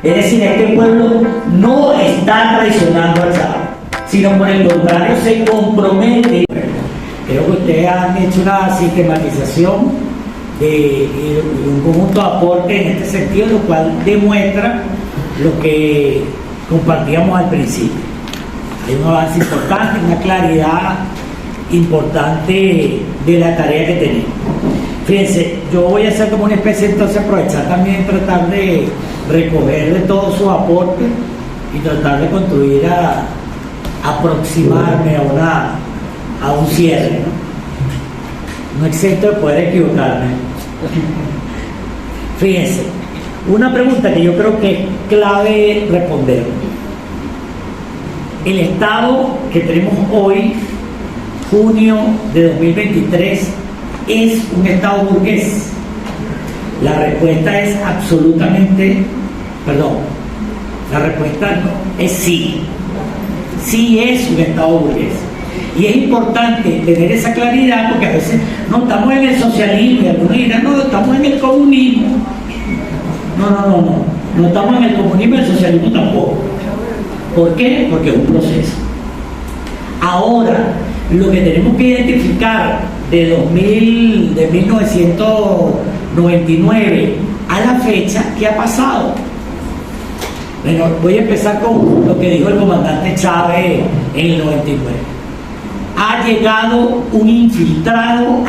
Es decir, este pueblo no está traicionando a Chávez, sino por el contrario se compromete. Creo que ustedes han hecho una sistematización de un conjunto de aportes en este sentido, lo cual demuestra lo que compartíamos al principio. Hay un avance importante, una claridad importante de la tarea que tenemos. Fíjense, yo voy a hacer como una especie, entonces aprovechar también, tratar de recoger de todos sus aportes y tratar de construir, aproximarme a un cierre, ¿no? No exento de poder equivocarme. Fíjense, una pregunta que yo creo que es clave responder. El Estado que tenemos hoy, junio de 2023, ¿es un Estado burgués? La respuesta es absolutamente, la respuesta no, es sí. Sí es un Estado burgués. Y es importante tener esa claridad porque a veces no estamos en el socialismo y algunos dirán, no, estamos en el comunismo. No estamos en el comunismo y el socialismo tampoco. ¿Por qué? Porque es un proceso. Ahora, lo que tenemos que identificar de 1999 a la fecha, ¿qué ha pasado? Bueno, voy a empezar con lo que dijo el comandante Chávez en el 99. Ha llegado un infiltrado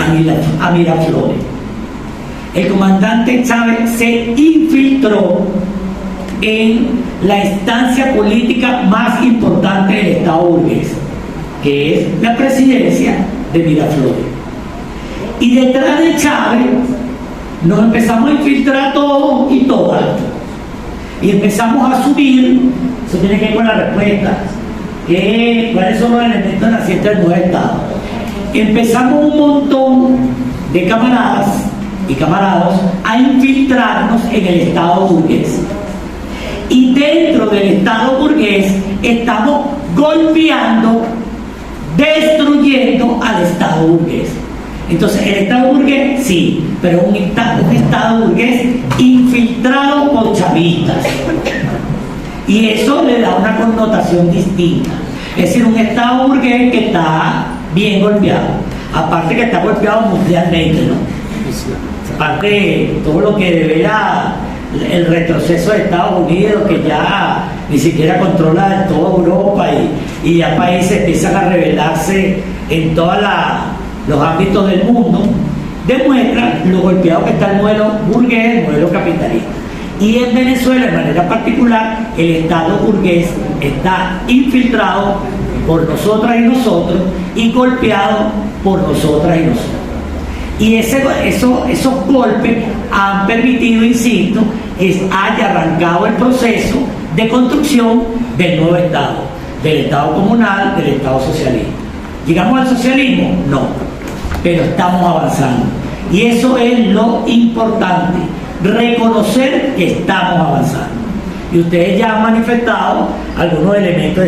a Miraflores. El comandante Chávez se infiltró en la instancia política más importante del Estado burgués, que es la presidencia de Miraflores. Y detrás de Chávez nos empezamos a infiltrar todos y todas. Y empezamos a subir, eso tiene que ver con la respuesta, cuáles son los elementos nacientes del nuevo Estado. Empezamos un montón de camaradas y camarados a infiltrarnos en el Estado burgués. Y dentro del Estado burgués estamos golpeando, destruyendo al Estado burgués. Entonces, el Estado burgués, sí, pero un Estado burgués infiltrado por chavistas. Y eso le da una connotación distinta. Es decir, un Estado burgués que está bien golpeado. Aparte que está golpeado mundialmente, ¿no? Aparte de todo lo que devela el retroceso de Estados Unidos, que ya ni siquiera controla toda Europa y ya países empiezan a rebelarse en todos los ámbitos del mundo, demuestra lo golpeado que está el modelo burgués, el modelo capitalista. Y en Venezuela, de manera particular, el Estado burgués está infiltrado por nosotras y nosotros y golpeado por nosotras y nosotros. Y esos golpes han permitido, insisto, que haya arrancado el proceso de construcción del nuevo Estado, del Estado comunal, del Estado socialista. ¿Llegamos al socialismo? No, pero estamos avanzando. Y eso es lo importante, reconocer que estamos avanzando. Y ustedes ya han manifestado algunos elementos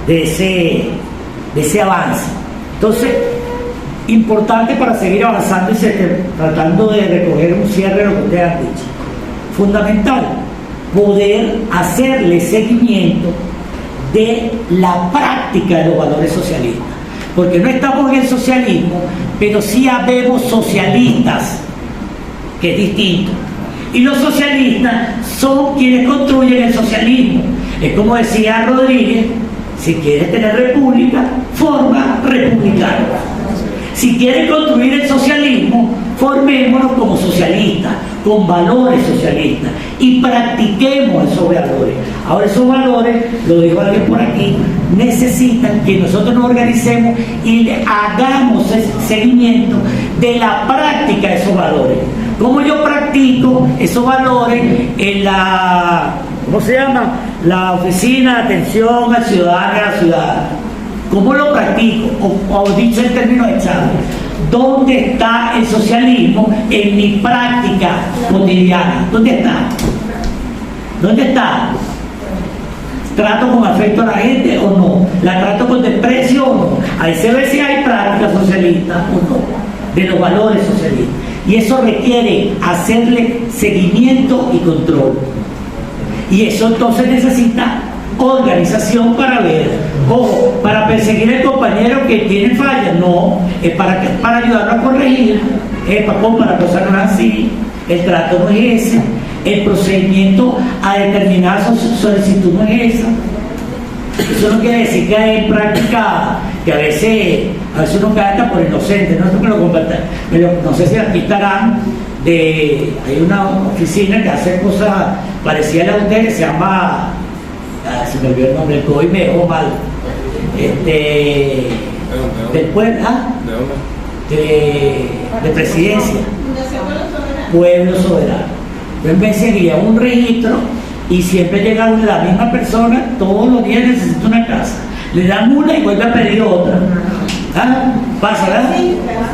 de ese avance. Entonces, importante para seguir avanzando y tratando de recoger un cierre de lo que ustedes han dicho. Fundamental, poder hacerle seguimiento de la práctica de los valores socialistas. Porque no estamos en el socialismo, pero sí habemos socialistas, que es distinto. Y los socialistas son quienes construyen el socialismo. Es como decía Rodríguez, si quieres tener república, forma republicana. Si quieren construir el socialismo, formémonos como socialistas, con valores socialistas, y practiquemos esos valores. Ahora, esos valores, lo dijo alguien por aquí, necesitan que nosotros nos organicemos y hagamos ese seguimiento de la práctica de esos valores. ¿Cómo yo practico esos valores en ¿cómo se llama? La Oficina de Atención al Ciudadano y a la Ciudadana? ¿Cómo lo practico? O dicho en términos de Chávez, ¿dónde está el socialismo en mi práctica cotidiana? ¿Dónde está? ¿Dónde está? ¿Trato con afecto a la gente o no? ¿La trato con desprecio o no? Ahí se ve si hay práctica socialista o no, de los valores socialistas. Y eso requiere hacerle seguimiento y control. Y eso entonces necesita organización para ver, ojo, para perseguir al compañero que tiene fallas, no, es para ayudarlo a corregir, para cosas no es así, el trato no es ese, el procedimiento a determinar solicitud no es esa. Eso no quiere decir que hay práctica que a veces uno cae hasta por inocente, no no sé si aquí estarán, hay una oficina que hace cosas parecidas a la de ustedes, se llama, se me olvidó el nombre, hoy me dejó mal, del pueblo, de presidencia, Pueblo Soberano. Yo empecé a guiar un registro y siempre llega la misma persona, todos los días necesita una casa, le dan una y vuelve a pedir otra. ¿Pasa, verdad?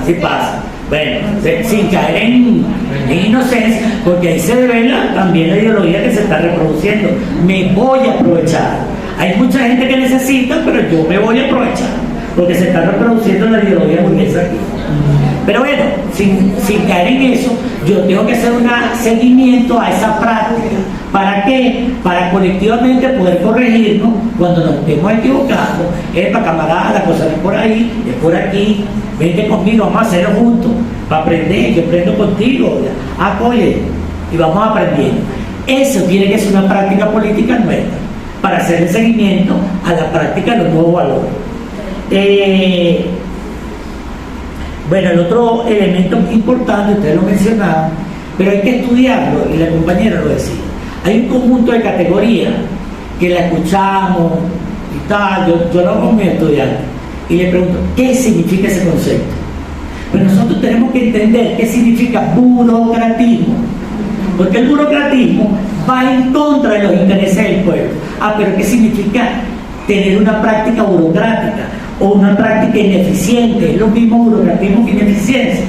Sí pasa. Bueno, sin caer en inocencia, porque ahí se revela también la ideología que se está reproduciendo. Me voy a aprovechar. Hay mucha gente que necesita, pero yo me voy a aprovechar, porque se está reproduciendo la ideología burguesa aquí. Pero bueno, sin caer en eso, yo tengo que hacer un seguimiento a esa práctica. ¿Para qué? Para colectivamente poder corregirnos cuando nos estemos equivocando. Para camarada, la cosa no es por ahí, es por aquí. Vente conmigo, vamos a hacerlo juntos, para aprender, yo aprendo contigo. Oye, y vamos aprendiendo. Eso tiene que ser una práctica política nuestra, para hacer el seguimiento a la práctica de los nuevos valores. Bueno, el otro elemento importante, ustedes lo mencionaban, pero hay que estudiarlo, y la compañera lo decía. Hay un conjunto de categorías que la escuchamos y tal, yo lo hago con mi estudiante y le pregunto, ¿qué significa ese concepto? Pero nosotros tenemos que entender qué significa burocratismo, porque el burocratismo va en contra de los intereses del pueblo. Pero ¿qué significa tener una práctica burocrática o una práctica ineficiente? ¿Es lo mismo burocratismo que ineficiencia?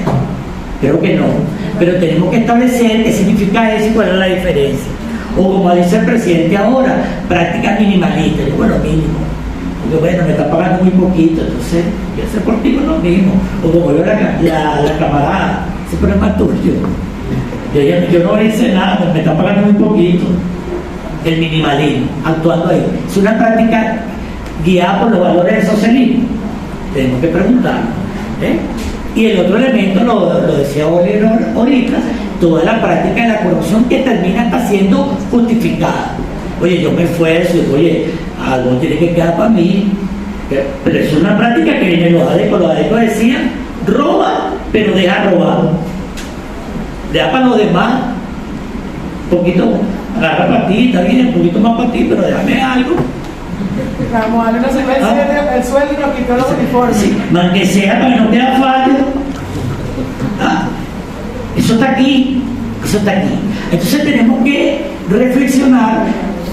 Creo que no, pero tenemos que establecer qué significa eso y cuál es la diferencia. O como dice el presidente ahora, prácticas minimalistas. Yo, bueno, mínimo, porque bueno, me está pagando muy poquito, entonces yo hacer por ti lo mismo. O como yo la camarada, ese problema es tuyo. Yo no hice nada, me está pagando muy poquito. El minimalismo, actuando ahí. Es una práctica guiada por los valores del socialismo. Tenemos que preguntarnos. Y el otro elemento, lo decía Oliver ahorita, toda la práctica de la corrupción que termina hasta siendo justificada. Oye, yo me esfuerzo, oye, algo tiene que quedar para mí. Pero es una práctica que viene los adecos decían, roba, pero deja robado. Deja para los demás, un poquito, agarra para ti, está bien, un poquito más para ti, pero déjame algo. Vamos a darle una secuencia el sueldo y nos quitó los uniformes. Sí, más que sea para que no quede fallo. Eso está aquí, eso está aquí. Entonces tenemos que reflexionar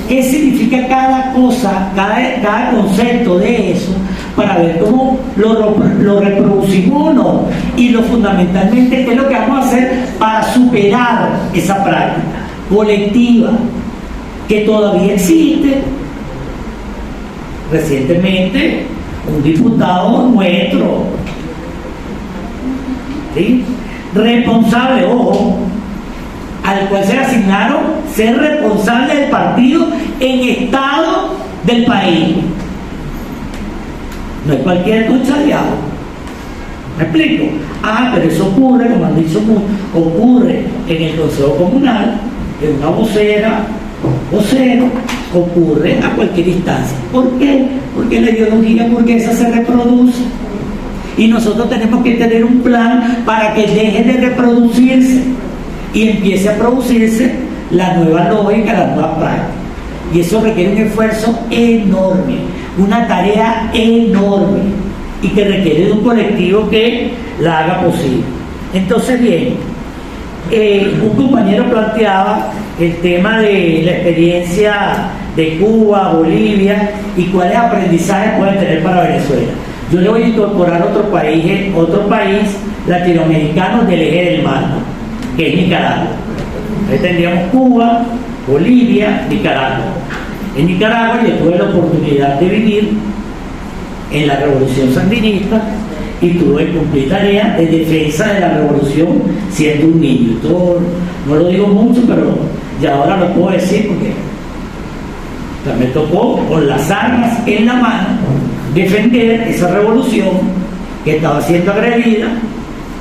qué significa cada cosa, cada concepto de eso, para ver cómo lo reproducimos o no, y lo fundamentalmente qué es lo que vamos a hacer para superar esa práctica colectiva que todavía existe. Recientemente un diputado nuestro, ¿sí?, responsable, ojo, al cual se le asignaron ser responsable del partido en estado del país. No es cualquier conchaleado. ¿Me explico? Pero eso ocurre, como han dicho, ocurre en el Consejo Comunal, en una vocera, vocero, ocurre a cualquier instancia. ¿Por qué? Porque la ideología burguesa se reproduce. Y nosotros tenemos que tener un plan para que deje de reproducirse y empiece a producirse la nueva lógica, la nueva práctica. Y eso requiere un esfuerzo enorme, una tarea enorme, y que requiere de un colectivo que la haga posible. Entonces, bien, un compañero planteaba el tema de la experiencia de Cuba, Bolivia, y cuáles aprendizajes pueden tener para Venezuela. Yo le voy a incorporar otro país latinoamericano del eje del mar, ¿no?, que es Nicaragua. Ahí tendríamos Cuba, Bolivia, Nicaragua. En Nicaragua yo tuve la oportunidad de vivir en la revolución sandinista y tuve que cumplir tareas de defensa de la revolución siendo un niño. Esto no lo digo mucho, pero ya ahora lo puedo decir porque O sea, me tocó con las armas en la mano defender esa revolución que estaba siendo agredida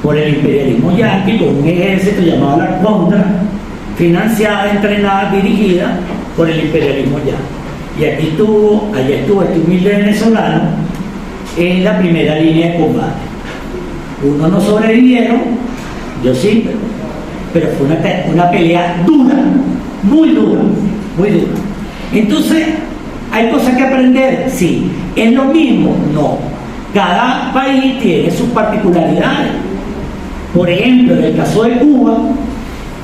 por el imperialismo yanqui, con un ejército llamado la Contra, financiada, entrenada, dirigida por el imperialismo yanqui. Y allá estuvo este humilde venezolano en la primera línea de combate. Unos no sobrevivieron, yo sí, pero fue una pelea dura, muy dura, muy dura. Entonces, ¿hay cosas que aprender? Sí. ¿Es lo mismo? No. Cada país tiene sus particularidades. Por ejemplo, en el caso de Cuba,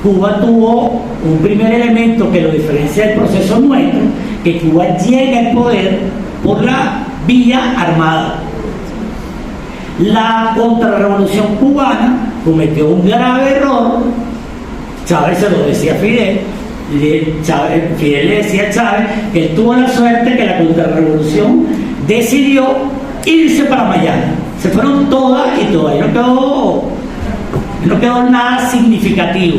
Cuba tuvo un primer elemento que lo diferencia del proceso nuestro, que Cuba llega al poder por la vía armada. La contrarrevolución cubana cometió un grave error. Chávez se lo decía a Fidel. Fidel le decía a Chávez que él tuvo la suerte que la contrarrevolución decidió irse para Miami. Se fueron todas y todas, y no quedó nada significativo.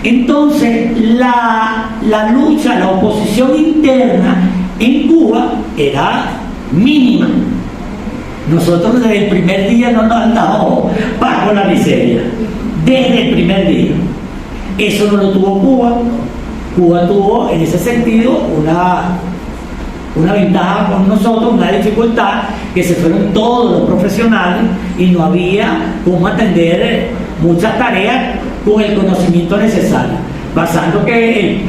Entonces la lucha, la oposición interna en Cuba era mínima. Nosotros desde el primer día no nos han dado paz con la miseria, desde el primer día. Eso no lo tuvo Cuba. Cuba tuvo en ese sentido una ventaja con nosotros, una dificultad, que se fueron todos los profesionales y no había cómo atender muchas tareas con el conocimiento necesario. Pasando que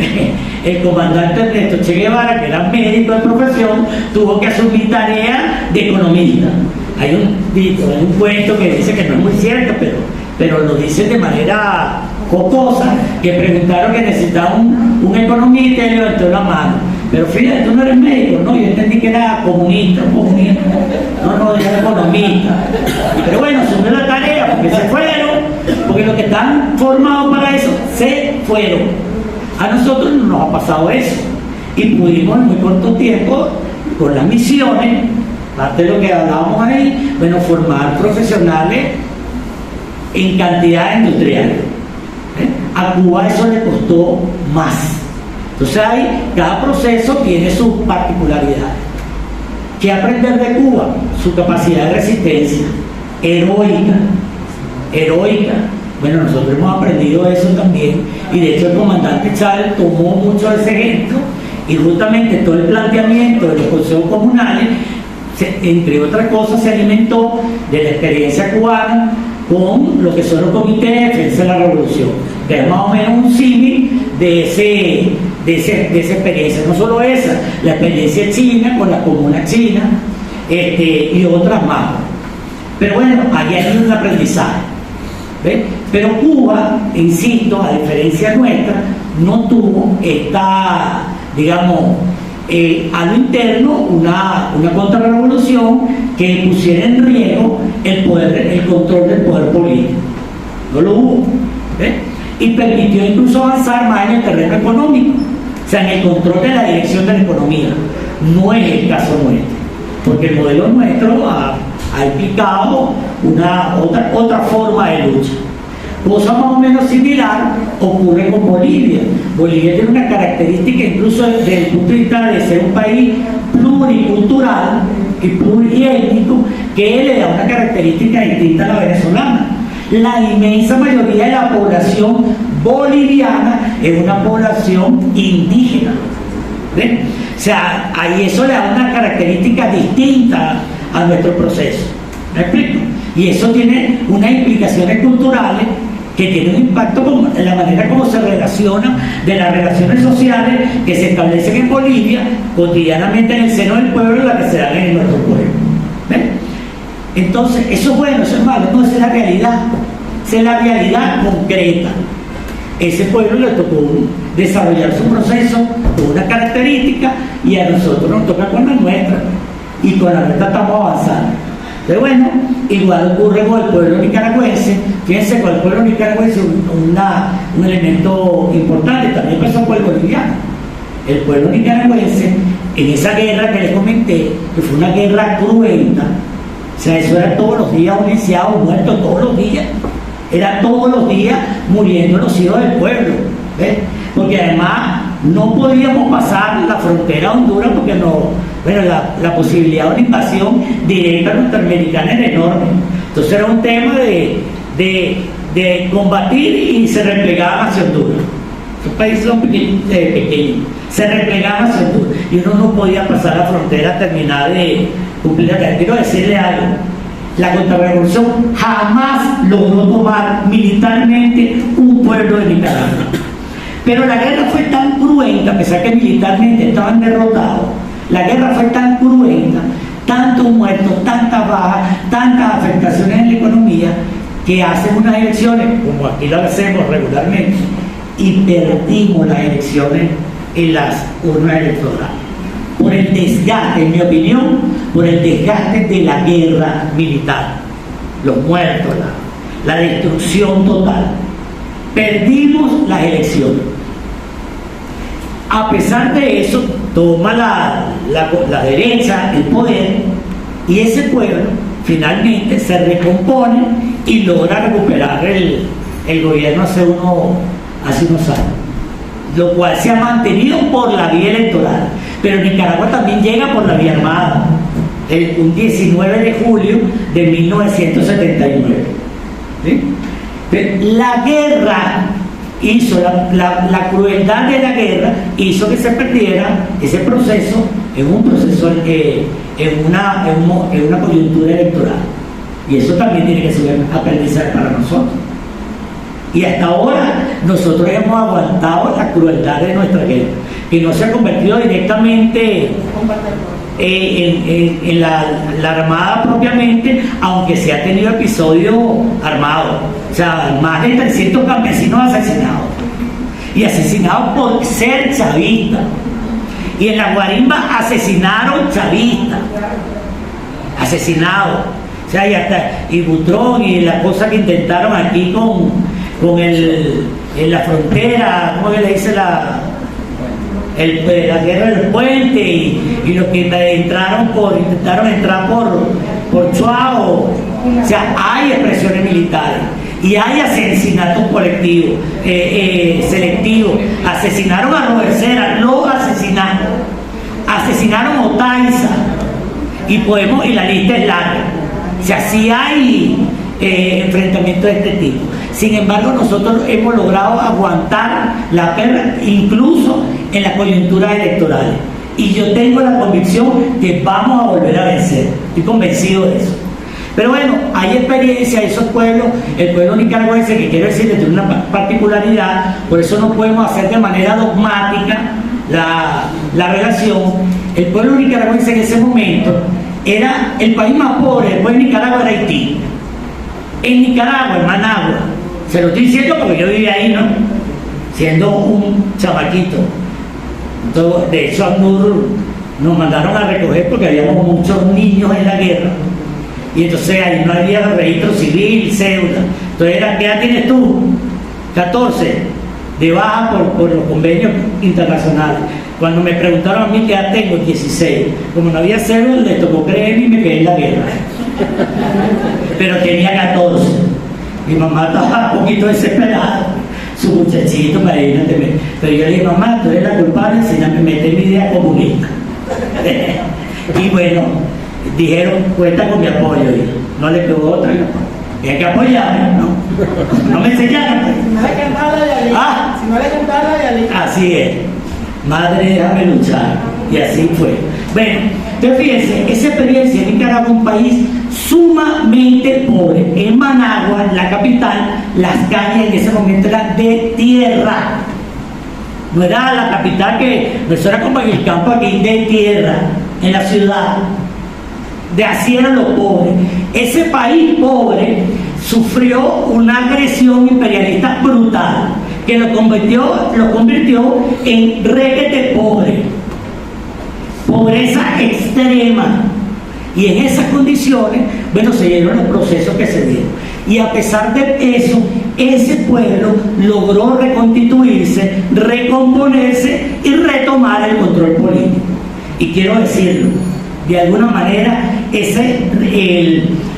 el comandante Ernesto Che Guevara, que era médico de profesión, tuvo que asumir tareas de economista. Hay un cuento que dice que no es muy cierto, pero lo dice de manera jocosa, que preguntaron que necesitaban un economista y levantó la mano. Pero fíjate, tú no eres médico, ¿no? Yo entendí que era comunista. No, era economista. Pero bueno, asumió la tarea porque se fueron, porque los que están formados para eso se fueron. A nosotros no nos ha pasado eso. Y pudimos en muy corto tiempo, con las misiones, parte de lo que hablábamos ahí, bueno, formar profesionales en cantidades industriales. A Cuba eso le costó más. Entonces cada proceso tiene sus particularidades. ¿Qué aprender de Cuba? Su capacidad de resistencia, heroica. Bueno, nosotros hemos aprendido eso también, y de hecho el comandante Chávez tomó mucho ese ejemplo, y justamente todo el planteamiento de los consejos comunales, entre otras cosas, se alimentó de la experiencia cubana con lo que son los comités de defensa de la revolución, que es más o menos un símil de esa experiencia. No solo esa, la experiencia china con la comuna china, y otras más. Pero bueno, allí hay un aprendizaje. ¿Ves? Pero Cuba, insisto, a diferencia nuestra, no tuvo esta, digamos, a lo interno una contrarrevolución que pusiera en riesgo el control del poder político. No lo hubo. ¿Ves? Y permitió incluso avanzar más en el terreno económico, o sea, en el control de la dirección de la economía. No es el caso nuestro, porque el modelo nuestro ha implicado otra forma de lucha. Cosa más o menos similar ocurre con Bolivia. Bolivia tiene una característica, incluso desde el punto de vista de ser un país pluricultural y pluriétnico, que le da una característica distinta a la venezolana. La inmensa mayoría de la población boliviana es una población indígena. ¿Ven? O sea, ahí eso le da una característica distinta a nuestro proceso. ¿Me explico? Y eso tiene unas implicaciones culturales que tienen un impacto en la manera como se relacionan, de las relaciones sociales que se establecen en Bolivia cotidianamente en el seno del pueblo y las que se dan en nuestro pueblo. ¿Ven? Entonces, eso es bueno, eso es malo, no, esa es la realidad. Esa es la realidad concreta. Ese pueblo le tocó desarrollar su proceso con una característica, y a nosotros nos toca con la nuestra, y con la nuestra estamos avanzando. Pero bueno, igual ocurre con el pueblo nicaragüense. Fíjense, con el pueblo nicaragüense un elemento importante, también pasó con el boliviano. El pueblo nicaragüense, en esa guerra que les comenté, que fue una guerra cruenta, o sea, eso era todos los días un lisiado muerto, todos los días. Era todos los días muriendo los hijos del pueblo. ¿Ves? Porque además no podíamos pasar la frontera a Honduras porque no, bueno, la posibilidad de una invasión directa norteamericana era enorme. Entonces era un tema de combatir y se replegaban hacia Honduras. Los países son pequeños, se replegaban hacia Honduras y uno no podía pasar la frontera a terminar de cumplir la tarea. Quiero decirle algo: la contrarrevolución jamás logró tomar militarmente un pueblo de Nicaragua. Pero la guerra fue tan cruenta, a pesar que militarmente estaban derrotados, la guerra fue tan cruenta, tantos muertos, tantas bajas, tantas afectaciones en la economía, que hacen unas elecciones, como aquí lo hacemos regularmente, y perdimos las elecciones en las urnas electorales. Por el desgaste, en mi opinión, por el desgaste de la guerra militar, los muertos, la destrucción total. Perdimos las elecciones. A pesar de eso, toma la derecha el poder y ese pueblo finalmente se recompone y logra recuperar el gobierno hace unos años, lo cual se ha mantenido por la vía electoral. Pero Nicaragua también llega por la vía armada, un 19 de julio de 1979. ¿Sí? La guerra hizo, la crueldad de la guerra hizo que se perdiera ese proceso en una coyuntura electoral. Y eso también tiene que ser aprendizaje para nosotros. Y hasta ahora nosotros hemos aguantado la crueldad de nuestra guerra, que no se ha convertido directamente en la armada propiamente, aunque se ha tenido episodios armados. O sea, más de 300 campesinos asesinados. Y asesinados por ser chavistas. Y en la guarimba asesinaron chavistas. Asesinados. O sea, y Butrón y la cosa que intentaron aquí en la frontera, ¿cómo que le dice la guerra del puente? Y los que intentaron entrar por Chuao. O sea, hay expresiones militares y hay asesinatos colectivos, selectivos. Asesinaron a Robert Cera, lo asesinaron a Otaiza, y la lista es larga. O sea, sí hay enfrentamientos de este tipo. Sin embargo, nosotros hemos logrado aguantar la guerra incluso en las coyunturas electorales. Y yo tengo la convicción que vamos a volver a vencer. Estoy convencido de eso. Pero bueno, hay experiencia, esos pueblos, el pueblo nicaragüense, que quiero decir, tiene una particularidad, por eso no podemos hacer de manera dogmática la relación. El pueblo nicaragüense en ese momento era el país más pobre, después de Nicaragua era Haití. En Nicaragua, en Managua, se lo estoy diciendo porque yo vivía ahí, ¿no? Siendo un chamaquito. Entonces, de hecho, a nos mandaron a recoger porque habíamos muchos niños en la guerra. Y entonces ahí no había registro civil, cédula. Entonces era, ¿qué edad tienes tú? 14, de baja por los convenios internacionales. Cuando me preguntaron a mí qué edad tengo, 16. Como no había cédula, les tocó creer y me quedé en la guerra. Pero tenía 14. Mi mamá estaba un poquito desesperada. Su muchachito, imagínate. Pero yo le dije, mamá, tú eres la culpable, enséñame a meter mi idea comunista. Y bueno, dijeron, cuenta con mi apoyo. Y no le quedó otra. Y hay que apoyarme, ¿no? No me enseñaron. Si no le cantaba la de Ali. Si no le cantaba la de Ali. Así es. Madre, déjame luchar. Y así fue. Bueno, entonces fíjense, esa experiencia en Nicaragua, un país sumamente pobre. En Managua, la capital, las calles en ese momento eran de tierra. No era la capital no era como en el campo aquí, de tierra, en la ciudad. De así eran los pobres. Ese país pobre sufrió una agresión imperialista brutal que lo convirtió en requete pobre, pobreza extrema. Y en esas condiciones, bueno, se dieron los procesos que se dieron. Y a pesar de eso, ese pueblo logró reconstituirse, recomponerse y retomar el control político. Y quiero decirlo, de alguna manera,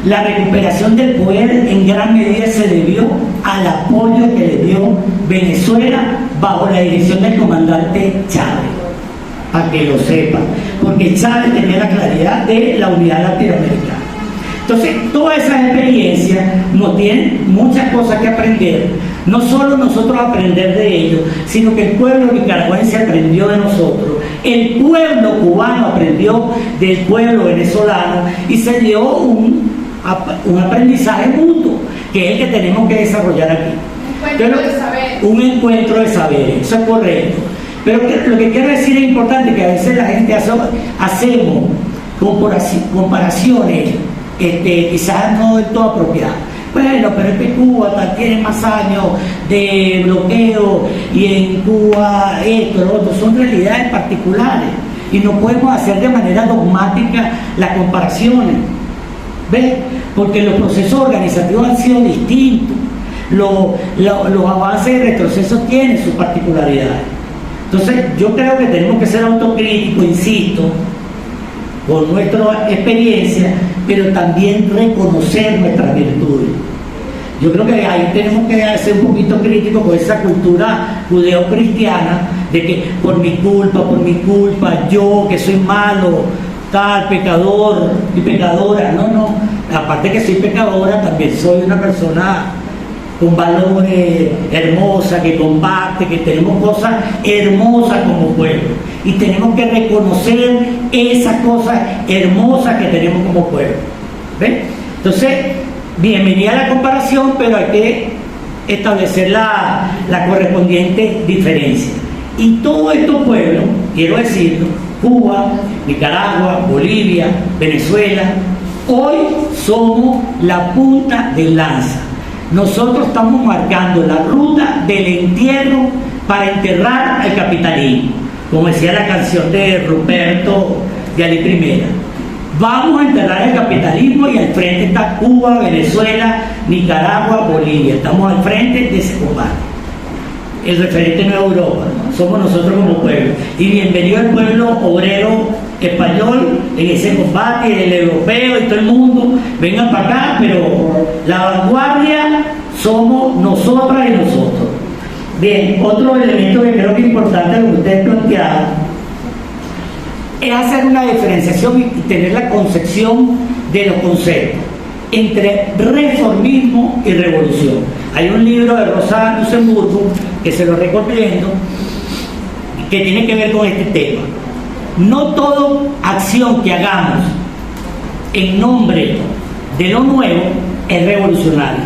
La recuperación del poder en gran medida se debió al apoyo que le dio Venezuela bajo la dirección del comandante Chávez, para que lo sepan, porque Chávez tenía la claridad de la unidad latinoamericana. Entonces, todas esas experiencias nos tienen muchas cosas que aprender, no solo nosotros aprender de ellos, sino que el pueblo nicaragüense aprendió de nosotros, el pueblo cubano aprendió del pueblo venezolano y se dio un aprendizaje mutuo, que es el que tenemos que desarrollar aquí. Un encuentro de saberes, eso es correcto. Pero lo que quiero decir es importante, que a veces la gente hacemos comparaciones quizás no del todo apropiadas. Bueno, pero es que Cuba tiene más años de bloqueo y en Cuba esto, lo otro, son realidades particulares y no podemos hacer de manera dogmática las comparaciones. ¿Ves? Porque los procesos organizativos han sido distintos, los avances y retrocesos tienen sus particularidades. Entonces yo creo que tenemos que ser autocríticos, insisto, con nuestra experiencia, pero también reconocer nuestras virtudes. Yo creo que ahí tenemos que ser un poquito críticos con esa cultura judeo-cristiana de que por mi culpa, yo que soy malo, tal, pecador y pecadora. No, aparte que soy pecadora, también soy una persona con valores, hermosa, que comparte, que tenemos cosas hermosas como pueblo. Y tenemos que reconocer esas cosas hermosas que tenemos como pueblo. ¿Ven? Entonces, bienvenida a la comparación, pero hay que establecer la correspondiente diferencia. Y todos estos pueblos, quiero decirlo, Cuba, Nicaragua, Bolivia, Venezuela, hoy somos la punta de lanza. Nosotros estamos marcando la ruta del entierro para enterrar al capitalismo, como decía la canción de Ruperto de Ali Primera. Vamos a enterrar el capitalismo y al frente está Cuba, Venezuela, Nicaragua, Bolivia. Estamos al frente de ese combate. El referente no es Europa, ¿no? Somos nosotros como pueblo. Y bienvenido al pueblo obrero español en ese combate, el europeo y todo el mundo. Vengan para acá, pero la vanguardia somos nosotras y nosotros. Bien, otro elemento que creo que es importante lo que ustedes plantearon es hacer una diferenciación y tener la concepción de los conceptos entre reformismo y revolución. Hay un libro de Rosa Luxemburgo que se lo recomiendo, que tiene que ver con este tema. No toda acción que hagamos en nombre de lo nuevo es revolucionaria.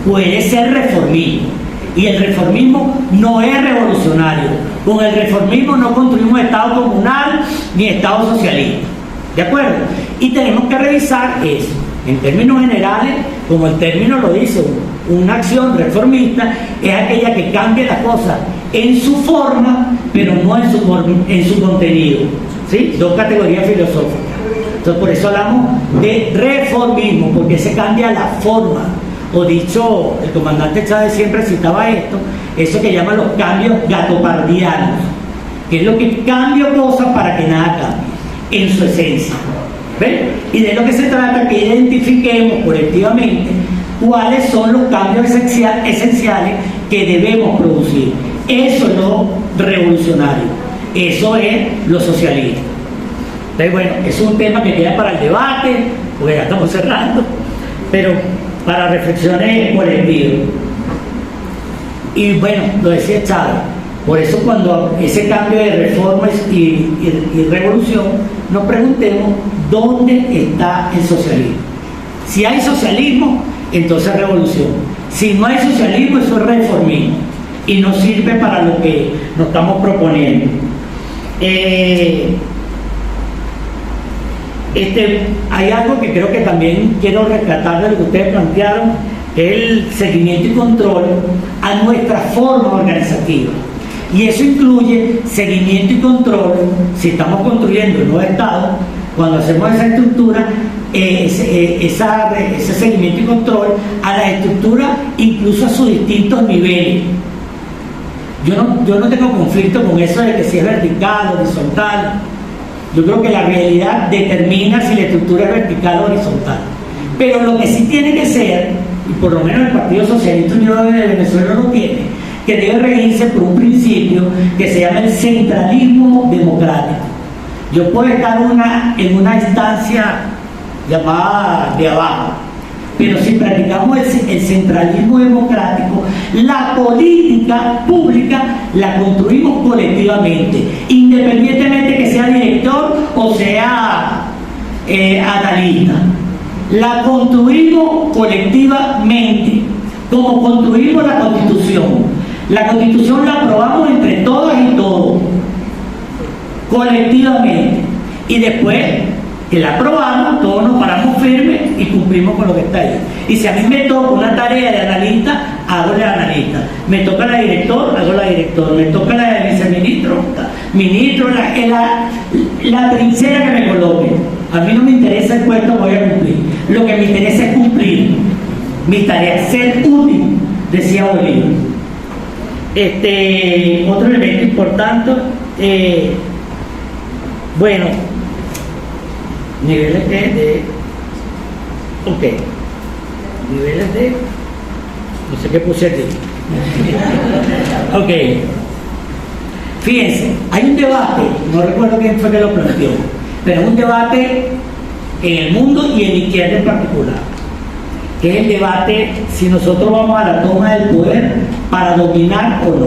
Puede ser reformismo. Y el reformismo no es revolucionario. Con el reformismo no construimos Estado comunal ni Estado socialista. ¿De acuerdo? Y tenemos que revisar eso. En términos generales, como el término lo dice, una acción reformista es aquella que cambia las cosas en su forma, pero no en su contenido. ¿Sí? Dos categorías filosóficas. Entonces, por eso hablamos de reformismo, porque se cambia la forma. O dicho, el comandante Chávez siempre citaba esto, eso que llaman los cambios gatopardianos, que es lo que cambia cosas para que nada cambie, en su esencia. ¿Ven? Y de lo que se trata que identifiquemos colectivamente cuáles son los cambios esenciales que debemos producir. Eso es lo revolucionario, eso es lo socialista. Entonces, bueno, es un tema que queda para el debate, porque ya estamos cerrando, pero para reflexiones colectivas. Y bueno, lo decía Chávez, por eso cuando ese cambio de reforma y revolución, nos preguntemos dónde está el socialismo. Si hay socialismo, entonces revolución. Si no hay socialismo, eso es reformismo y no sirve para lo que nos estamos proponiendo. Hay algo que creo que también quiero rescatar de lo que ustedes plantearon, que es el seguimiento y control a nuestra forma organizativa. Y eso incluye seguimiento y control, si estamos construyendo el nuevo Estado, cuando hacemos esa estructura, ese seguimiento y control a la estructura, incluso a sus distintos niveles. Yo no tengo conflicto con eso de que si es vertical o horizontal. Yo creo que la realidad determina si la estructura es vertical o horizontal. Pero lo que sí tiene que ser, y por lo menos el Partido Socialista Unido de Venezuela lo tiene, que debe regirse por un principio que se llama el centralismo democrático. Yo puedo estar en una instancia llamada de abajo, pero si practicamos el centralismo democrático, la política pública la construimos colectivamente, independientemente que sea director o sea analista. La construimos colectivamente, como construimos la Constitución. La Constitución la aprobamos entre todas y todos, colectivamente, y después que la aprobamos, todos nos paramos firmes y cumplimos con lo que está ahí. Y si a mí me toca una tarea de analista, hago la analista. Me toca la director, hago la director. Me toca la de viceministro, ministro, la trinchera que me coloque. A mí no me interesa el puesto, voy a cumplir. Lo que me interesa es cumplir mis tareas, ser útil, decía Bolívar. Otro elemento importante, bueno, niveles ok, niveles de, no sé qué puse aquí. Ok, fíjense, hay un debate, no recuerdo quién fue que lo planteó, pero es un debate en el mundo y en la izquierda en particular, que es el debate si nosotros vamos a la toma del poder para dominar o no.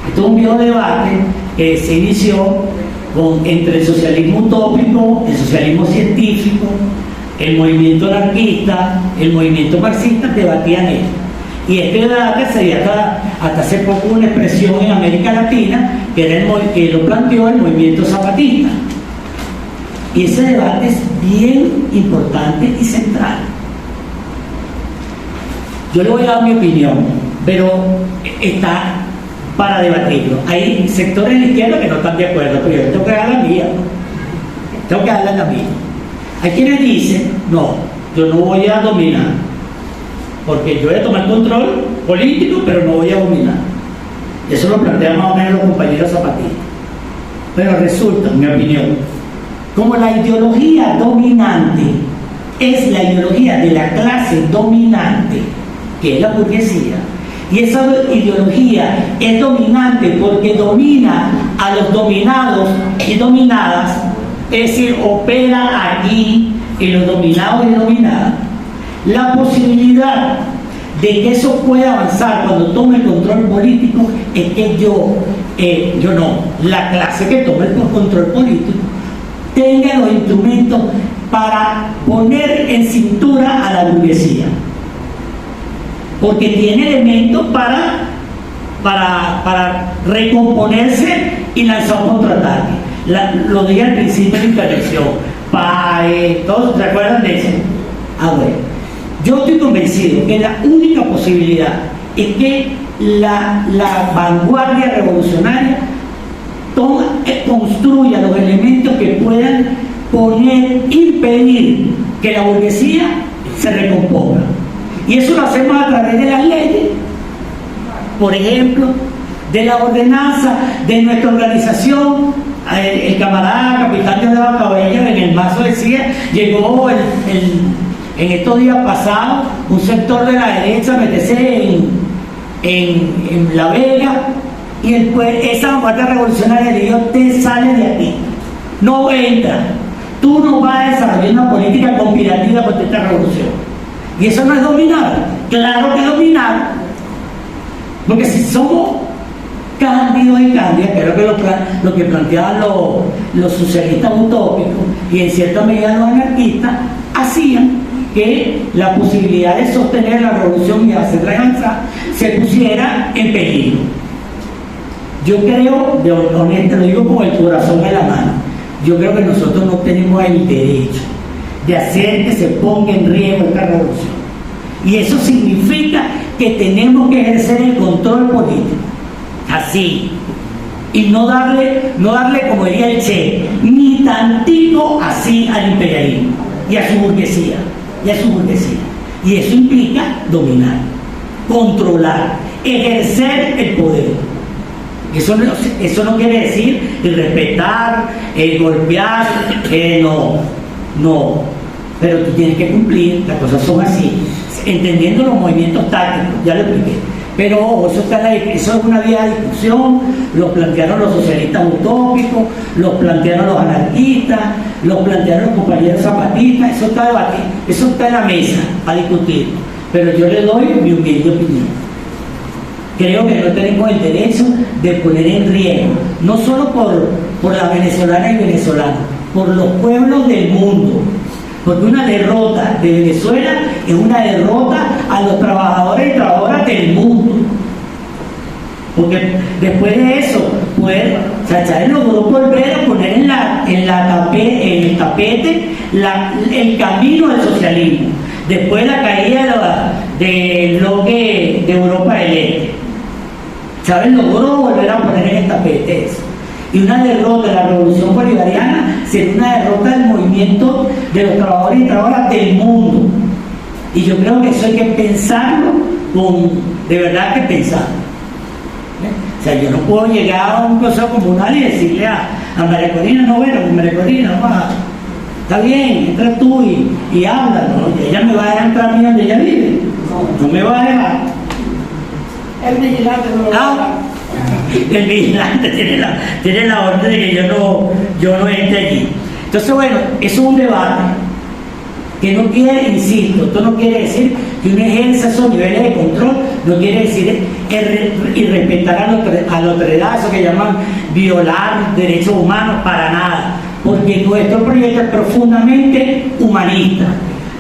Esto es un viejo debate que se inició entre el socialismo utópico, el socialismo científico, el movimiento anarquista, el movimiento marxista, debatían esto. Y este debate sería hasta hace poco una expresión en América Latina, que lo planteó el movimiento zapatista. Y ese debate es bien importante y central. Yo le voy a dar mi opinión, pero está para debatirlo. Hay sectores de la izquierda que no están de acuerdo, pero yo tengo que dar la mía. Tengo que darle la mía. Hay quienes dicen, no, yo no voy a dominar, porque yo voy a tomar control político, pero no voy a dominar. Eso lo plantean más o menos los compañeros zapatistas. Pero resulta, en mi opinión, como la ideología dominante es la ideología de la clase dominante, que es la burguesía, y esa ideología es dominante porque domina a los dominados y dominadas, es decir, opera aquí en los dominados y dominadas. La posibilidad de que eso pueda avanzar cuando tome el control político es que la clase que tome el control político tenga los instrumentos para poner en cintura a la burguesía, porque tiene elementos para recomponerse y lanzar un contraataque. Lo dije al principio de la intervención, ¿todos se acuerdan de eso? Bueno, yo estoy convencido que la única posibilidad es que la vanguardia revolucionaria construya los elementos que puedan impedir que la burguesía se recomponga. Y eso lo hacemos a través de las leyes, por ejemplo, de la ordenanza de nuestra organización. El camarada capitán de la Cabello en el Mazo decía, llegó en estos días pasados un sector de la derecha a meterse en La Vega, y esa vanguardia revolucionaria le dijo, te sales de aquí, no entra, tú no vas a desarrollar una política conspirativa contra esta revolución. Y eso no es dominar. Claro que es dominar, porque si somos cándidos y cándidas, que era lo que planteaban los socialistas utópicos y en cierta medida los anarquistas, hacían que la posibilidad de sostener la revolución y hacerla avanzar se pusiera en peligro. Yo creo, honestamente, lo digo con el corazón en la mano, yo creo que nosotros no tenemos el derecho de hacer que se ponga en riesgo esta revolución. Y eso significa que tenemos que ejercer el control político, así, y no darle, como diría el Che, ni tantito así al imperialismo y a su burguesía, y eso implica dominar, controlar, ejercer el poder. Eso no quiere decir irrespetar, golpear, no. pero tú tienes que cumplir, las cosas son así, entendiendo los movimientos tácticos, ya lo expliqué. Pero ojo, eso es una vía de discusión, lo plantearon los socialistas utópicos, lo plantearon los anarquistas, lo plantearon los compañeros zapatistas, eso está debatido, eso está en la mesa a discutir, pero yo le doy mi humilde opinión. Creo que no tenemos el derecho de poner en riesgo, no solo por las venezolanas y venezolanos, por los pueblos del mundo. Porque una derrota de Venezuela es una derrota a los trabajadores y trabajadoras del mundo. Porque después de eso, Chávez logró volver a poner en el tapete el camino del socialismo. Después de la caída del bloque de Europa del Este. Chávez logró volver a poner en el tapete eso. Y una derrota de la revolución bolivariana sería una derrota del movimiento de los trabajadores y trabajadoras del mundo. Y yo creo que eso hay que pensarlo de verdad que pensarlo. O sea, yo no puedo llegar a un consejo comunal y decirle a María Corina, no, bueno, María Corina, está bien, entra tú y habla, ¿no? Y ella me va a dejar entrar a mí donde ella vive. No me va a dejar. El vigilante no lo va a dejar. El vigilante tiene la orden de que yo no entre allí. Entonces, bueno, eso es un debate que no quiere, insisto, esto no quiere decir que uno ejerza esos niveles de control, no quiere decir irrespetar a la autoridad, eso que llaman violar derechos humanos, para nada, porque nuestro proyecto es profundamente humanista,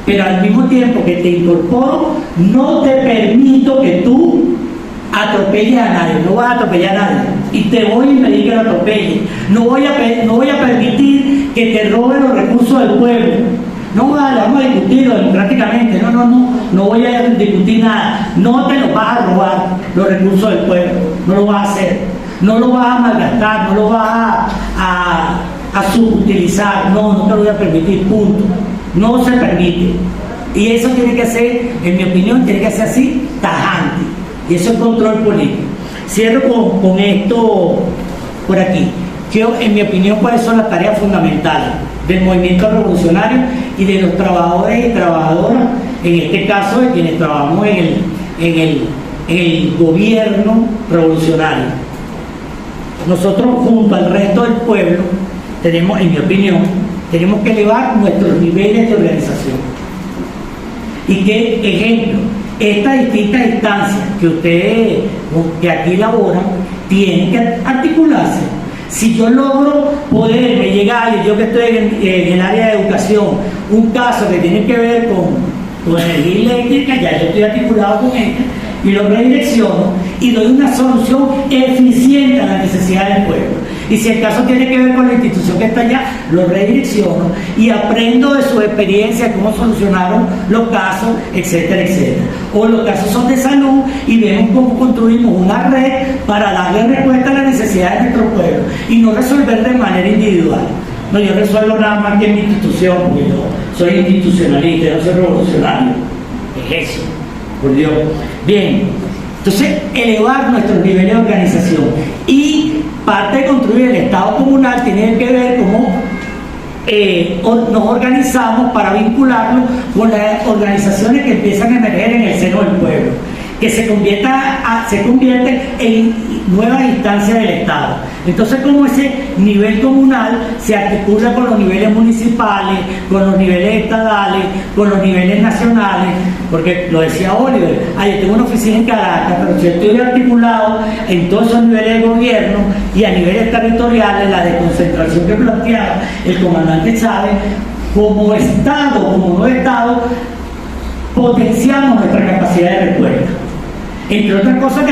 pero al mismo tiempo que te incorporo, no te permito que tú atropelles a nadie, no vas a atropellar a nadie, y te voy a impedir que lo atropelles, no voy a permitir que te roben los recursos del pueblo. No, vale, vamos a discutirlo democráticamente, no voy a discutir nada, no te los vas a robar los recursos del pueblo, no lo vas a hacer, no lo vas a malgastar, no lo vas a subutilizar, no te lo voy a permitir, punto, no se permite. Y eso tiene que ser, en mi opinión, tiene que ser así, tajante. Y eso es control político. Cierro con esto por aquí. En mi opinión, cuáles son las tareas fundamentales del movimiento revolucionario y de los trabajadores y trabajadoras, en este caso de quienes trabajamos en el gobierno revolucionario. Nosotros, junto al resto del pueblo, tenemos, en mi opinión, tenemos que elevar nuestros niveles de organización. Y que, ejemplo, estas distintas instancias que aquí elaboran tienen que articularse. Si yo logro poderme llegar, yo que estoy en el área de educación, un caso que tiene que ver con energía eléctrica, ya yo estoy articulado con ella, y lo redirecciono y doy una solución eficiente a la necesidad del pueblo. Y si el caso tiene que ver con la institución que está allá, lo redirecciono y aprendo de su experiencia, cómo solucionaron los casos, etcétera, etcétera. O los casos son de salud y vemos cómo construimos una red para darle respuesta a las necesidades de nuestro pueblo y no resolver de manera individual. No, yo resuelvo nada más que en mi institución, porque yo soy institucionalista, yo no soy revolucionario. Es eso, por Dios. Bien, entonces elevar nuestros niveles de organización y parte de construir el Estado comunal tiene que ver cómo nos organizamos para vincularlo con las organizaciones que empiezan a emerger en el seno del pueblo, que se convierten en nuevas instancias del Estado. Entonces, como ese nivel comunal se articula con los niveles municipales, con los niveles estadales, con los niveles nacionales, porque lo decía Oliver, yo tengo una oficina en Caracas, pero si estoy articulado en todos esos niveles de gobierno y a niveles territoriales, la desconcentración que planteaba el comandante Chávez, como Estado, como nuevo Estado, potenciamos nuestra capacidad de respuesta. Entre otras cosas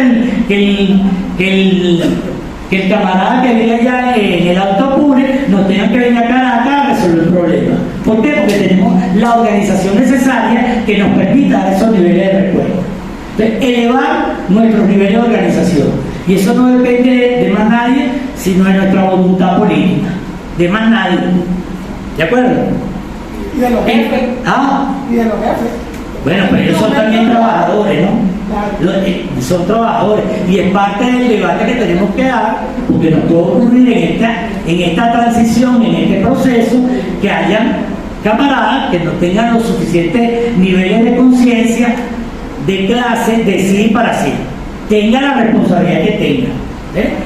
que el camarada que vive allá en el Alto Apure no tenga que venir a Caracas a resolver el problema. ¿Por qué? Porque tenemos la organización necesaria que nos permita dar esos niveles de respuesta. Entonces, elevar nuestros niveles de organización. Y eso no depende de más nadie, sino de nuestra voluntad política. De más nadie. ¿De acuerdo? Y de los jefes. Y de los jefes. Bueno, pero ellos son también trabajadores, ¿no? Son trabajadores y es parte del debate que tenemos que dar, porque no puede ocurrir en esta transición, en este proceso, que hayan camaradas que no tengan los suficientes niveles de conciencia de clase, de sí para sí. Tenga la responsabilidad que tenga.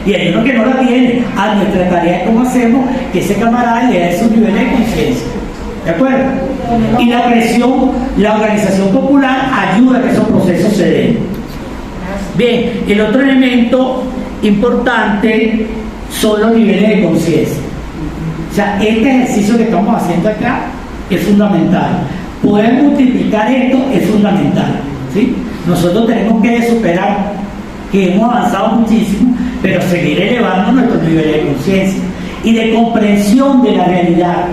Y hay uno que no la tiene. A nuestra tarea es cómo hacemos que ese camarada le dé su nivel de conciencia. ¿De acuerdo? Y la presión, la organización popular ayuda a que esos procesos se den. Bien, el otro elemento importante son los niveles de conciencia. O sea, este ejercicio que estamos haciendo acá es fundamental. Poder multiplicar esto es fundamental, ¿sí? Nosotros tenemos que superar que hemos avanzado muchísimo, pero seguir elevando nuestros niveles de conciencia y de comprensión de la realidad,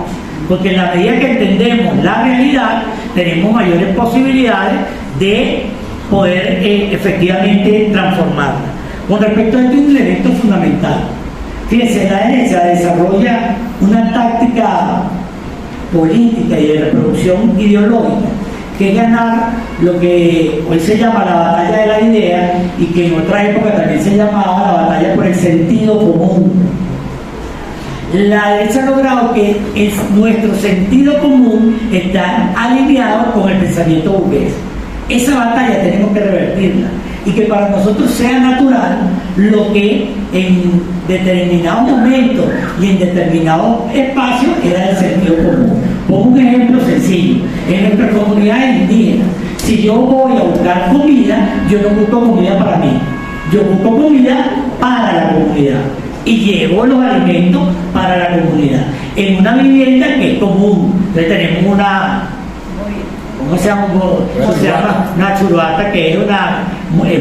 porque en la medida que entendemos la realidad, tenemos mayores posibilidades de poder efectivamente transformarla. Con respecto a esto, es un elemento fundamental. Fíjense, la derecha desarrolla una táctica política y de reproducción ideológica, que es ganar lo que hoy se llama la batalla de la idea y que en otra época también se llamaba la batalla por el sentido común. La derecha ha logrado que nuestro sentido común está alineado con el pensamiento burgués. Esa batalla tenemos que revertirla y que para nosotros sea natural lo que en determinado momento y en determinado espacio era el sentido común. Pongo un ejemplo sencillo. En nuestras comunidades indígenas, si yo voy a buscar comida, yo no busco comida para mí, yo busco comida para la comunidad y llevo los alimentos para la comunidad en una vivienda que es común. Entonces tenemos una, ¿cómo se llama? Una churuata que es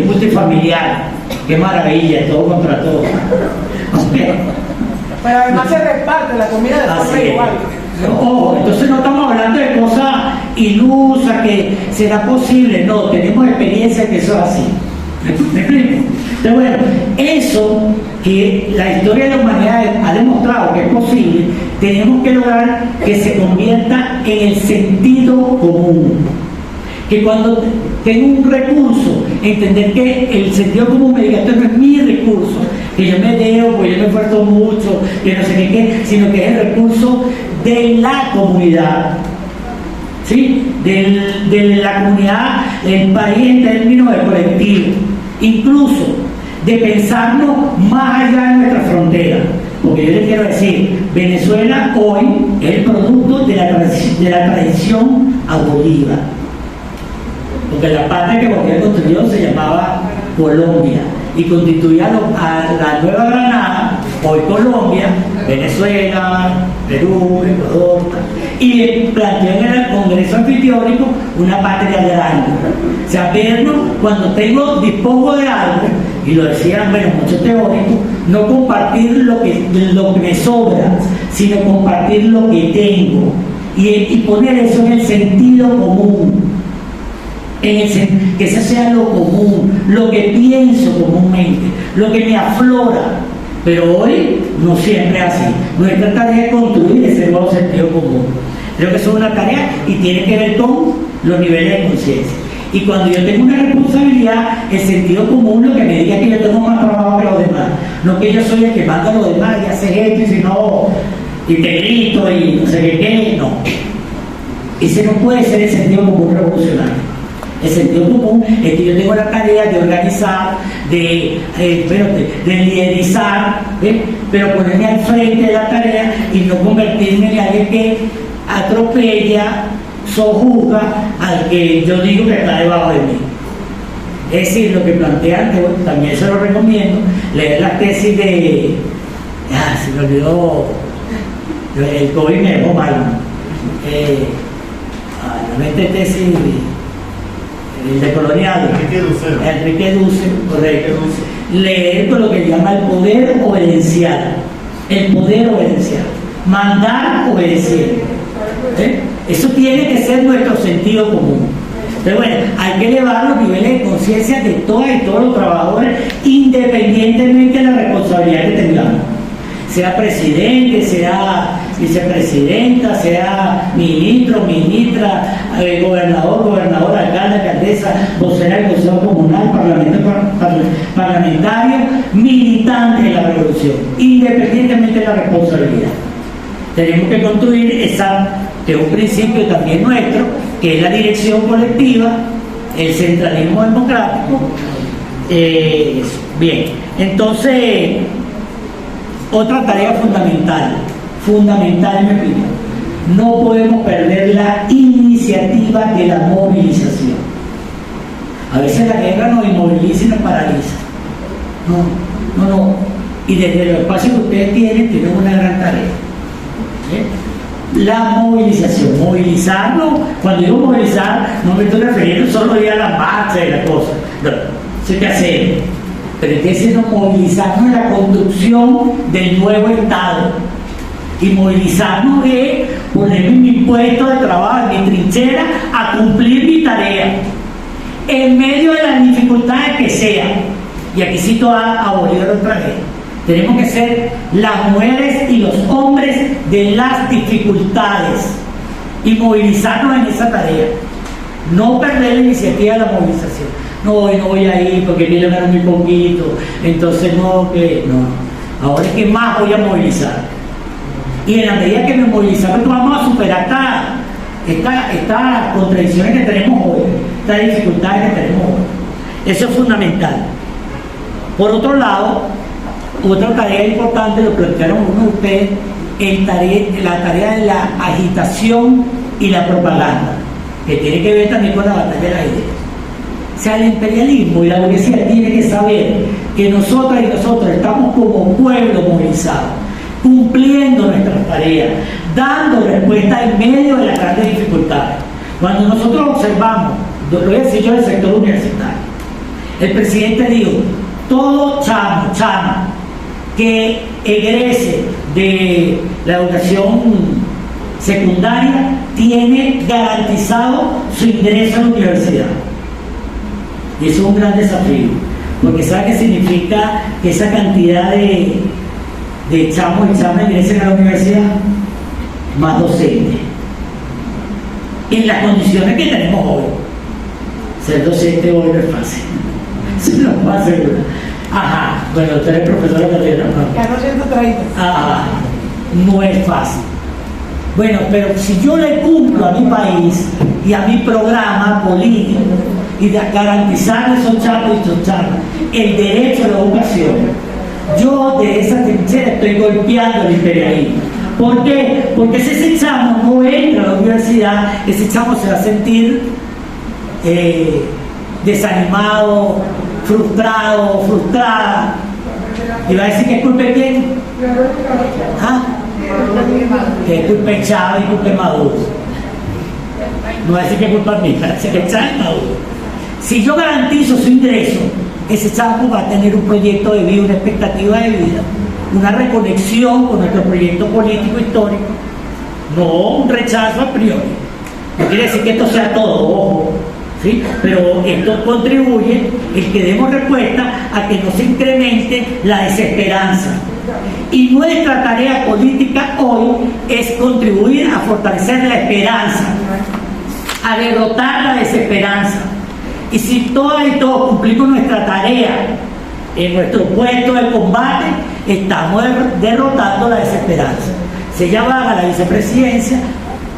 multifamiliar. Qué maravilla, todo contra todo. Pero además se reparte la comida de forma igual. Ojo, entonces no estamos hablando de cosas ilusas que será posible, no, tenemos experiencia que eso es así. ¿Me explico? Entonces, bueno, eso que la historia de la humanidad ha demostrado que es posible, tenemos que lograr que se convierta en el sentido común. Que cuando tengo un recurso, entender que el sentido común me diga, esto no es mi recurso, que yo me debo, pues yo me esfuerzo mucho, que no sé qué, sino que es el recurso de la comunidad, ¿sí? De la comunidad, del país en términos de colectivo, incluso de pensarnos más allá de nuestra frontera. Porque yo les quiero decir, Venezuela hoy es el producto de la tradición aboliva. Porque la patria que Bolívar construyó se llamaba Colombia y constituía a la Nueva Granada, hoy Colombia, Venezuela, Perú, Ecuador, y planteó en el Congreso Anfitriónico una patria grande. O sea, vernos cuando dispongo de algo, y lo decían, bueno, muchos teóricos, no compartir lo que me sobra, sino compartir lo que tengo y poner eso en el sentido común. Que ese sea lo común, lo que pienso comúnmente, lo que me aflora. Pero hoy no siempre es así. Nuestra tarea es construir ese nuevo sentido común. Creo que eso es una tarea y tiene que ver con los niveles de conciencia. Y cuando yo tengo una responsabilidad, el sentido común lo que me diga es que yo tengo más trabajo que los demás. No que yo soy el que manda a los demás y hace esto y si no, y te grito y no sé qué, no. Ese no puede ser el sentido común revolucionario. El sentido común es que yo tengo la tarea de organizar, de liderizar, pero ponerme al frente de la tarea y no convertirme en alguien que atropella, sojuzga al que yo digo que está debajo de mí. Es decir, lo que plantean, que también se lo recomiendo, leer las tesis de... se me olvidó, el COVID me dejó mal. La tesis... el de colonial, Enrique Dussel, correcto. Leer con lo que llama el poder obedencial. El poder obedencial. Mandar, obedecer. Eso tiene que ser nuestro sentido común. Pero bueno, hay que elevar los niveles de conciencia de todas y todos los trabajadores, independientemente de la responsabilidad que tengamos. Sea presidente, sea vicepresidenta, sea ministro, ministra, gobernador, gobernadora, alcalde, alcaldesa, vocera del Consejo Comunal, parlamentario, militante de la revolución, independientemente de la responsabilidad. Tenemos que construir esa que es un principio también nuestro, que es la dirección colectiva, el centralismo democrático. Bien, entonces, otra tarea fundamental en mi opinión, no podemos perder la iniciativa de la movilización. A veces la guerra nos inmoviliza y nos paraliza. No. Y desde los espacios que ustedes tienen una gran tarea. La movilización, movilizarnos, cuando digo movilizar, no me estoy refiriendo solo a la marcha y la cosa, no, eso hay que hacer, pero estoy diciendo movilizarnos en la construcción del nuevo Estado, y movilizarnos es ponerme mi puesto de trabajo, en mi trinchera, a cumplir mi tarea, en medio de las dificultades que sean, y aquí cito a Bolívar otra vez. Tenemos que ser las mujeres y los hombres de las dificultades y movilizarnos en esa tarea. No perder la iniciativa de la movilización. No voy a ir porque me ganar muy poquito, entonces no. Ahora es que más voy a movilizar. Y en la medida que me movilizamos vamos a superar estas contradicciones que tenemos hoy, estas dificultades que tenemos hoy. Eso es fundamental. Por otro lado, otra tarea importante, lo plantearon uno de ustedes, la tarea de la agitación y la propaganda, que tiene que ver también con la batalla de las ideas. O sea, el imperialismo y la burguesía tienen que saber que nosotras y nosotros estamos como pueblo movilizado, cumpliendo nuestras tareas, dando respuesta en medio de las grandes dificultades. Cuando nosotros observamos, lo voy a decir yo del sector universitario, el presidente dijo, todo chamo que egrese de la educación secundaria tiene garantizado su ingreso a la universidad. Y eso es un gran desafío, porque ¿sabe qué significa que esa cantidad de chamos y chamas ingresen a la universidad? Más docentes. En las condiciones que tenemos hoy. Ser docente hoy no es fácil. Se lo más seguro. Bueno, usted es profesor de carrera, ¿no? Ganó 130. No es fácil. Bueno, pero si yo le cumplo a mi país y a mi programa político y de garantizar a esos chavos y esos chavos el derecho a la educación, yo de esa trinchera estoy golpeando el imperialismo. ¿Por qué? Porque si ese chamo no entra a la universidad, ese chamo se va a sentir desanimado, frustrado, frustrada, y va a decir que es culpa de quién, que es culpa de Chávez y culpa de Maduro. No va a decir que es culpa mía, va a decir que es Chávez y Maduro. Si yo garantizo su ingreso, ese chavo va a tener un proyecto de vida, una expectativa de vida, una reconexión con nuestro proyecto político histórico, no un rechazo a priori. No quiere decir que esto sea todo, ojo. ¿Sí? Pero esto contribuye el que demos respuesta a que no se incremente la desesperanza. Y nuestra tarea política hoy es contribuir a fortalecer la esperanza, a derrotar la desesperanza. Y si todas y todos cumplimos nuestra tarea en nuestro puesto de combate, estamos derrotando la desesperanza. Si ella va a la vicepresidencia,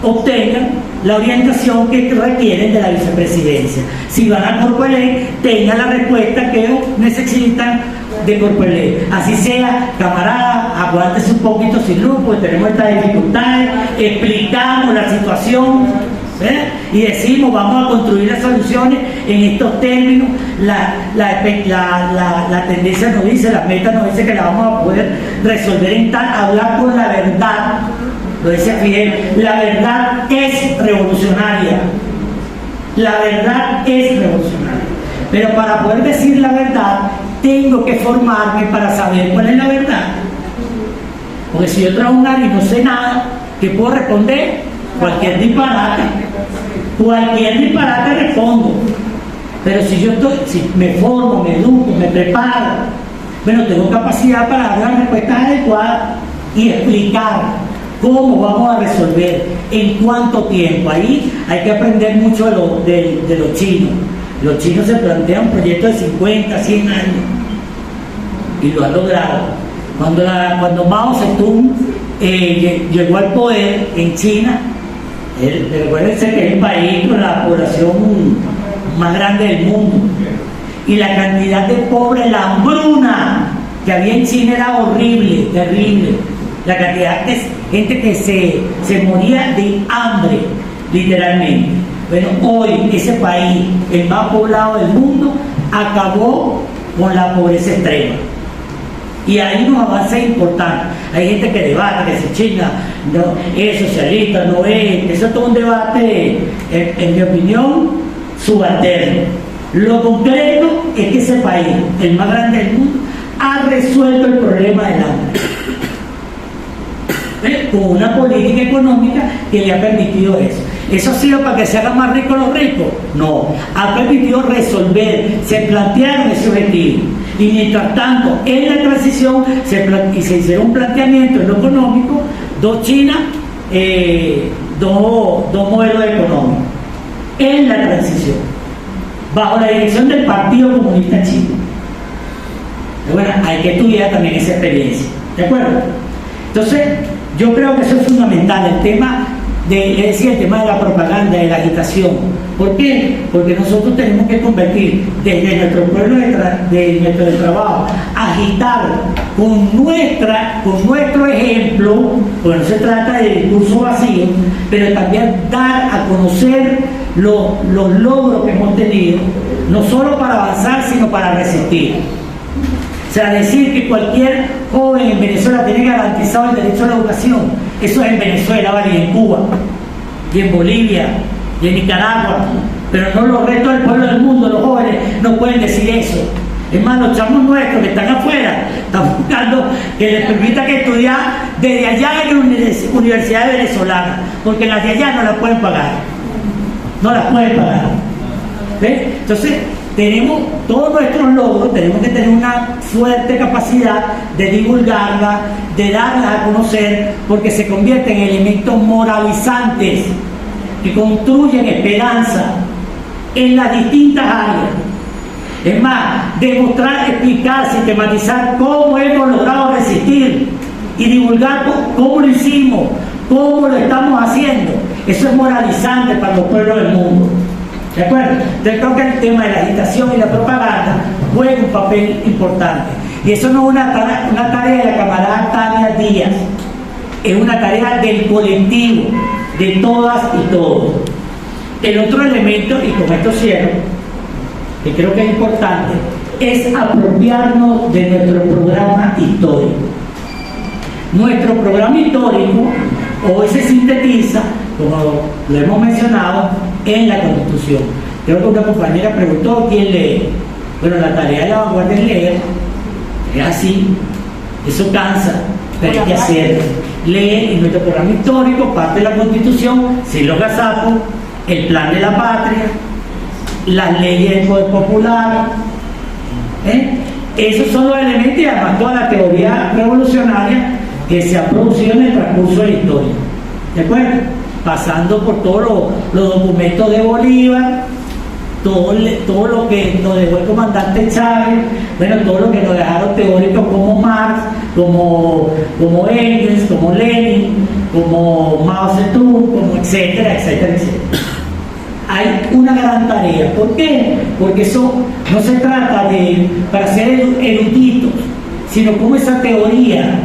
obtengan la orientación que requieren de la vicepresidencia. Si van a Corpoelec, tengan la respuesta que necesitan de Corpoelec. Así sea, camarada, aguántese un poquito sin luz, porque tenemos estas dificultades, explicamos la situación, ¿eh? Y decimos, vamos a construir las soluciones en estos términos. La tendencia nos dice, la meta nos dice que la vamos a poder resolver en tal, hablar con la verdad. Lo decía Fidel, la verdad es revolucionaria. La verdad es revolucionaria. Pero para poder decir la verdad, tengo que formarme para saber cuál es la verdad. Porque si yo traigo un área y no sé nada, ¿qué puedo responder? Cualquier disparate. Cualquier disparate respondo. Pero si me formo, me educo, me preparo, bueno, tengo capacidad para dar las respuestas adecuadas y explicar cómo vamos a resolver, en cuánto tiempo. Ahí hay que aprender mucho de los chinos. Los chinos se plantean un proyecto de 50, 100 años y lo han logrado. Cuando Mao Zedong llegó al poder en China, Recuérdense que es el país con la población más grande del mundo. Y la cantidad de pobres, la hambruna que había en China era horrible, terrible. La cantidad de gente que se moría de hambre, literalmente. Bueno, hoy ese país, el más poblado del mundo, acabó con la pobreza extrema. Y hay unos avances importantes. Hay gente que debate, que se China no, es socialista, no es. Eso es todo un debate, en mi opinión, subalterno. Lo concreto es que ese país, el más grande del mundo, ha resuelto el problema del hambre. Con una política económica que le ha permitido eso. ¿Eso ha sido para que se hagan más ricos los ricos? No. Ha permitido resolver, se plantearon ese objetivo. Y mientras tanto, en la transición se hicieron un planteamiento en lo económico, dos Chinas, dos modelos económicos. En la transición, bajo la dirección del Partido Comunista Chino. Bueno, hay que estudiar también esa experiencia. ¿De acuerdo? Entonces, yo creo que eso es fundamental, el tema el tema de la propaganda, de la agitación. ¿Por qué? Porque nosotros tenemos que convertir desde nuestro pueblo de nuestro trabajo, agitar con nuestro ejemplo, porque no se trata de discurso vacío, pero también dar a conocer los logros que hemos tenido, no solo para avanzar, sino para resistir. O sea, decir que cualquier joven en Venezuela tiene garantizado el derecho a la educación, eso es en Venezuela, ¿vale? Y en Cuba, y en Bolivia, y en Nicaragua, pero no los restos del pueblo del mundo, los jóvenes no pueden decir eso. Es más, los chamos nuestros que están afuera están buscando que les permita que estudiar desde allá en universidades venezolanas, porque las de allá no las pueden pagar. No las pueden pagar. ¿Ves? Entonces, tenemos todos nuestros logros, tenemos que tener una fuerte capacidad de divulgarla, de darlas a conocer, porque se convierten en elementos moralizantes que construyen esperanza en las distintas áreas. Es más, demostrar, explicar, sistematizar cómo hemos logrado resistir y divulgar cómo lo hicimos, cómo lo estamos haciendo. Eso es moralizante para los pueblos del mundo. ¿De acuerdo? Entonces creo que el tema de la agitación y la propaganda juega un papel importante. Y eso no es una tarea de la camarada Tania Díaz, es una tarea del colectivo, de todas y todos. El otro elemento, y con esto cierro, que creo que es importante, es apropiarnos de nuestro programa histórico. Nuestro programa histórico hoy se sintetiza, como lo hemos mencionado, en la Constitución. Creo que una compañera preguntó quién lee. Bueno, la tarea de la vanguardia es leer. Es así. Eso cansa, pero hay que hacerlo. Leer, y nuestro programa histórico parte de la Constitución, sin los gazapos, el plan de la patria, las leyes del poder popular. Esos son los elementos, y además toda la teoría revolucionaria que se ha producido en el transcurso de la historia. ¿De acuerdo? Pasando por todos los documentos de Bolívar, todo lo que nos dejó el comandante Chávez, bueno, todo lo que nos dejaron teóricos como Marx, como Engels, como Lenin, como Mao Zedong, como etcétera, etcétera, etcétera. Hay una gran tarea. ¿Por qué? Porque eso no se trata de para ser eruditos, sino como esa teoría,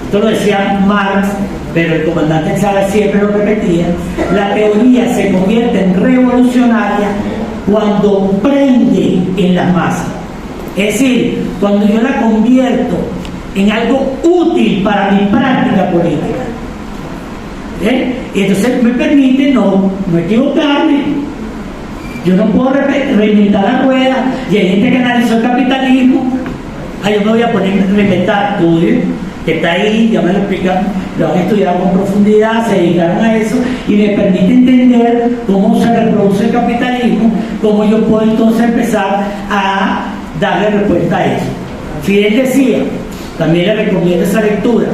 esto lo decía Marx, pero el comandante Chávez siempre lo repetía, la teoría se convierte en revolucionaria cuando prende en las masas. Es decir, cuando yo la convierto en algo útil para mi práctica política. Y entonces me permite no equivocarme. Yo no puedo reinventar la rueda, y hay gente que analizó el capitalismo. Yo me voy a poner a reinventar estudios que está ahí, ya me lo explican, lo han estudiado con profundidad, se dedicaron a eso, y me permite entender cómo se reproduce el capitalismo, cómo yo puedo entonces empezar a darle respuesta a eso. Fidel decía, también le recomiendo esa lectura,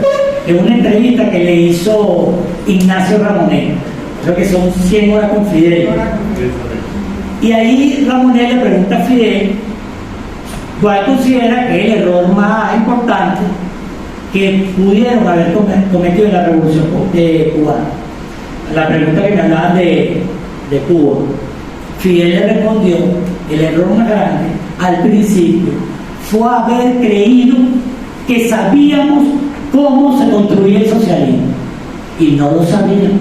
en una entrevista que le hizo Ignacio Ramonet, creo que son 100 horas con Fidel, y ahí Ramonet le pregunta a Fidel cuál considera que es el error más importante que pudieron haber cometido en la Revolución Cubana. la pregunta que me hablaban de Cuba, Fidel le respondió, el error más grande al principio fue haber creído que sabíamos cómo se construía el socialismo, y no lo sabíamos.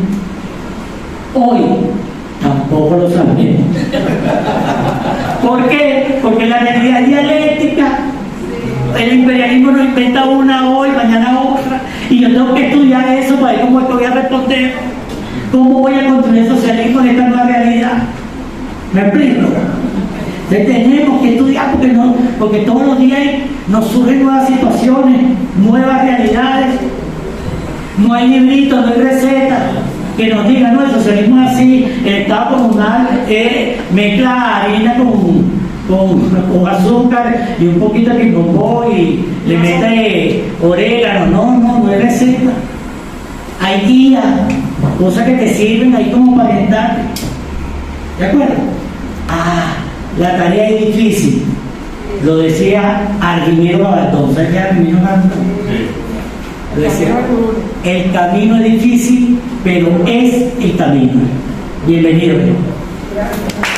Hoy tampoco lo sabemos. ¿Por qué? Porque la realidad dialéctica, el imperialismo nos inventa una hoy, mañana otra, y yo tengo que estudiar eso para ver cómo voy a responder, cómo voy a construir el socialismo en esta nueva realidad. ¿Me explico? Entonces tenemos que estudiar porque todos los días nos surgen nuevas situaciones, nuevas realidades. No hay libritos, no hay recetas que nos digan, no, el socialismo es así, el Estado comunal mezcla harina con azúcar y un poquito de pipopó y le mete orégano. No hay receta. Hay guías, cosas que te sirven ahí como para orientarte. ¿De acuerdo? La tarea es difícil. Lo decía Argimiro Gavatón. ¿Sabes qué es Argimiro Gavatón? Lo decía, el camino es difícil, pero es el camino. Bienvenido. Gracias.